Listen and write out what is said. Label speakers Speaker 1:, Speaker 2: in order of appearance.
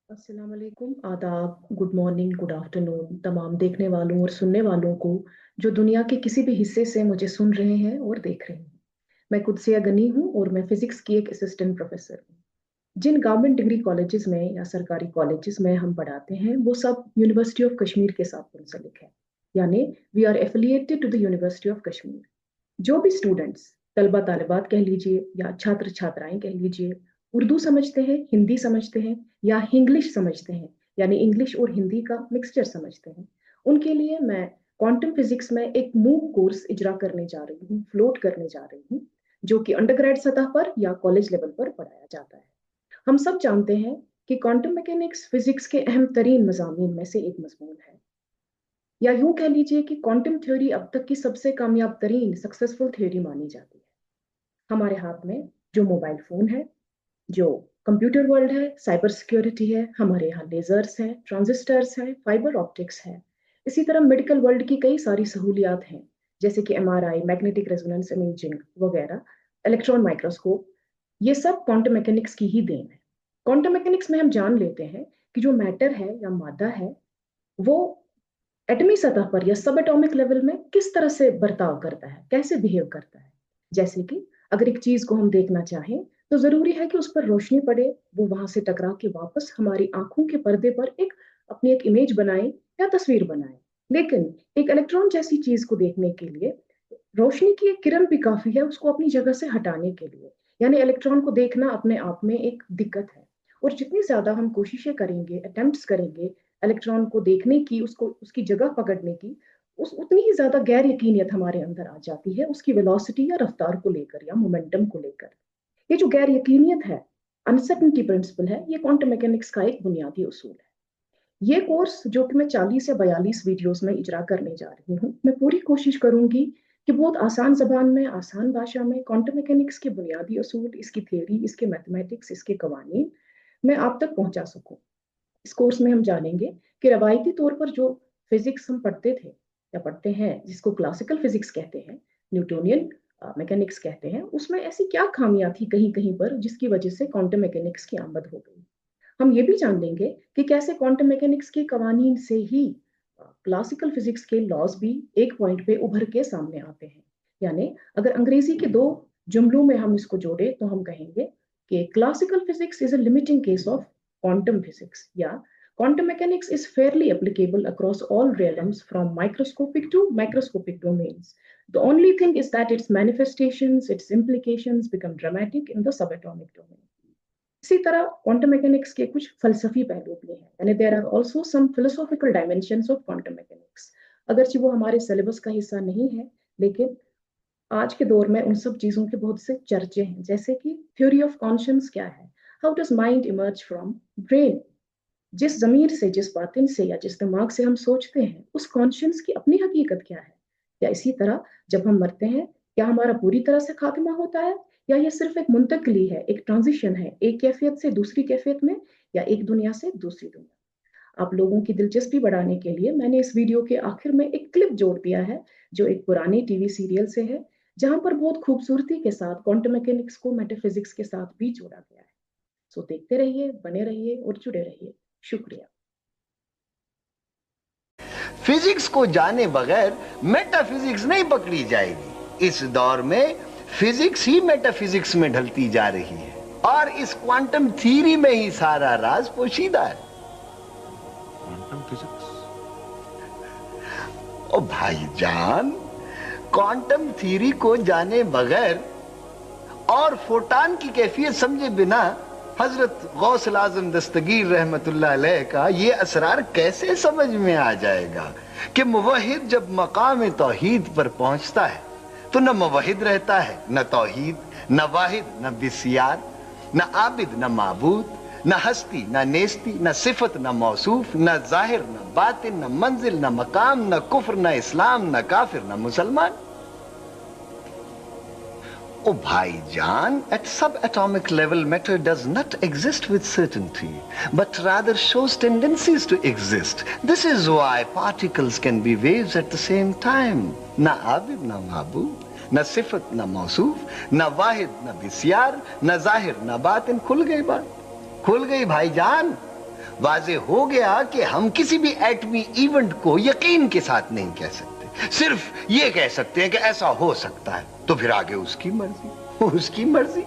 Speaker 1: अस्सलाम वालेकुम, आदाब, गुड मॉर्निंग, गुड आफ्टरनून तमाम देखने वालों और सुनने वालों को जो दुनिया के किसी भी हिस्से से मुझे सुन रहे हैं और देख रहे हैं। मैं कुदसिया गनी हूँ और मैं फिजिक्स की एक असिस्टेंट प्रोफेसर हूँ। जिन गवर्नमेंट डिग्री कॉलेजेस में या सरकारी कॉलेजेस में हम पढ़ाते हैं वो सब यूनिवर्सिटी ऑफ कश्मीर के साथ मुंसलिक है, यानी we are affiliated to the university of Kashmir. जो भी स्टूडेंट्स, तलबा तालिबात कह लीजिए या छात्र छात्राएं कह लीजिए, उर्दू समझते हैं, हिंदी समझते हैं या इंग्लिश समझते हैं, यानी इंग्लिश और हिंदी का मिक्सचर समझते हैं, उनके लिए मैं क्वांटम फिजिक्स में एक मूक कोर्स इजरा करने जा रही हूँ, फ्लोट करने जा रही हूँ, जो कि अंडरग्रेड सतह पर या कॉलेज लेवल पर पढ़ाया जाता है। हम सब जानते हैं कि क्वांटम मैकेनिक्स फिजिक्स के अहम तरीन मजामीन में से एक मजमून है, या यूं कह लीजिए कि क्वांटम थ्योरी अब तक की सबसे कामयाब तरीन सक्सेसफुल थ्योरी मानी जाती है। हमारे हाथ में जो मोबाइल फोन है, जो कंप्यूटर वर्ल्ड है, साइबर सिक्योरिटी है, हमारे यहाँ लेजर्स हैं, ट्रांजिस्टर्स हैं, फाइबर ऑप्टिक्स है। इसी तरह मेडिकल वर्ल्ड की कई सारी सहूलियात हैं, जैसे कि एमआरआई, मैग्नेटिक रेजोनेंस इमेजिंग वगैरह, इलेक्ट्रॉन माइक्रोस्कोप। ये सब क्वांटम मैकेनिक्स की ही देन है। क्वांटम मैकेनिक्स में हम जान लेते हैं कि जो मैटर है या मादा है वो एटमी सतह पर या सब एटॉमिक लेवल में किस तरह से बर्ताव करता है, कैसे बिहेव करता है। जैसे कि अगर एक चीज को हम देखना चाहें तो जरूरी है कि उस पर रोशनी पड़े, वो वहां से टकरा के वापस हमारी आंखों के पर्दे पर अपनी एक इमेज बनाए या तस्वीर बनाए। लेकिन एक इलेक्ट्रॉन जैसी चीज को देखने के लिए रोशनी की एक किरण भी काफी है उसको अपनी जगह से हटाने के लिए। यानी इलेक्ट्रॉन को देखना अपने आप में एक दिक्कत है। और जितनी ज्यादा हम कोशिशें करेंगे, अटेम्प्ट्स करेंगे इलेक्ट्रॉन को देखने की, उसको उसकी जगह पकड़ने की, उस उतनी ही ज्यादा गैर यकीनियत हमारे अंदर आ जाती है उसकी वेलोसिटी या रफ्तार को लेकर या मोमेंटम को लेकर। ये जो गैर यकीनियत है, अनसर्टनिटी प्रिंसिपल है, ये क्वांटम मैकेनिक्स का एक बुनियादी उसूल है। ये कोर्स जो कि मैं 40 या 42 वीडियोस में इजरा करने जा रही हूँ, मैं पूरी कोशिश करूंगी कि बहुत आसान जबान में, आसान भाषा में क्वांटम मैकेनिक्स के बुनियादी उसूल, इसकी थ्योरी, इसके मैथमेटिक्स, इसके कवानीन मैं आप तक पहुंचा सकूं। इस कोर्स में हम जानेंगे कि रवायती तौर पर जो फिजिक्स हम पढ़ते थे या पढ़ते हैं, जिसको क्लासिकल फिजिक्स कहते हैं, न्यूटोनियन मैकेनिक्स कहते हैं, उसमें ऐसी क्या खामियां थी कहीं कहीं पर जिसकी वजह से क्वांटम मैकेनिक्स की आमद हो गई। हम ये भी जान लेंगे कि कैसे क्वांटम मैकेनिक्स के कवानीन से ही क्लासिकल फिजिक्स के लॉज भी एक पॉइंट पे उभर के सामने आते हैं। यानी अगर अंग्रेजी के दो जुमलों में हम इसको जोड़े तो हम कहेंगे कि classical physics is a limiting case of quantum physics. Yeah, quantum mechanics is fairly applicable across all realms from microscopic to microscopic domains. The only thing is that its manifestations, its implications become dramatic in the subatomic domain. इसी तरह quantum mechanics के कुछ फलसफी पहलू भी हैं, यानी there are also some philosophical dimensions of quantum mechanics. अगरचे वो हमारे सिलेबस का हिस्सा नहीं है, लेकिन आज के दौर में उन सब चीजों के बहुत से चर्चे हैं, जैसे कि थ्योरी ऑफ कॉन्शियस क्या है, how does mind emerge from brain. जिस जमीर से, जिस बातिन से या जिस दिमाग से हम सोचते हैं, उस कॉन्शियस की अपनी हकीकत क्या है। या इसी तरह जब हम मरते हैं, क्या हमारा पूरी तरह से खात्मा होता है या ये सिर्फ एक मुंतकली है, एक ट्रांजिशन है, एक कैफियत से दूसरी कैफियत में या एक दुनिया से दूसरी दुनिया। आप लोगों की दिलचस्पी बढ़ाने के लिए मैंने इस वीडियो के आखिर में एक क्लिप जोड़ दिया है जो एक पुरानी टीवी सीरियल से है, जहां पर बहुत खूबसूरती के साथ क्वांटम मैकेनिक्स को मेटाफिजिक्स के साथ भी जोड़ा गया है। सो देखते रहिए, बने रहिए और जुड़े रहिए। शुक्रिया।
Speaker 2: फिजिक्स को जाने बगैर मेटाफिजिक्स नहीं पकड़ी जाएगी। इस दौर में फिजिक्स ही मेटाफिजिक्स में ढलती जा रही है और इस क्वांटम थ्योरी में ही सारा राज पोशीदा है।
Speaker 3: Quantum physics?
Speaker 2: ओ भाईजान, क्वांटम थ्योरी को जाने बगैर और फोटान की कैफियत समझे बिना हजरत गौसल आजम दस्तगीर रहमतुल्लाह अलैह का ये असरार कैसे समझ में आ जाएगा कि मुवहिद जब मकाम तौहीद पर पहुंचता है तो न मुवहिद रहता है, न तौहीद, न वाहिद, न बिस्यार, न आबिद, न माबूद, न हस्ती, न नेस्ती, न सिफत, न मौसूफ, न जाहिर, न बातिन, न मंजिल, न मकाम, न कुफ्र, न इस्लाम, न काफिर, न मुसलमान। Oh Bhaijan, at subatomic level matter does not exist with certainty, but rather shows tendencies to exist. This is why particles can be waves at the same time. Na abid, na mahbub, na sifat, na mausoof, na wahid, na bisyar, na zahir, na batin. खुल गई बात, खुल गई भाईजान। واضح ہو گیا کہ ہم کسی بھی ایٹمی ایونٹ کو یقین کے ساتھ نہیں کہہ سکتے، صرف یہ کہہ سکتے ہیں کہ ایسا ہو سکتا ہے، تو پھر آگے اس کی مرضی، اس کی مرضی۔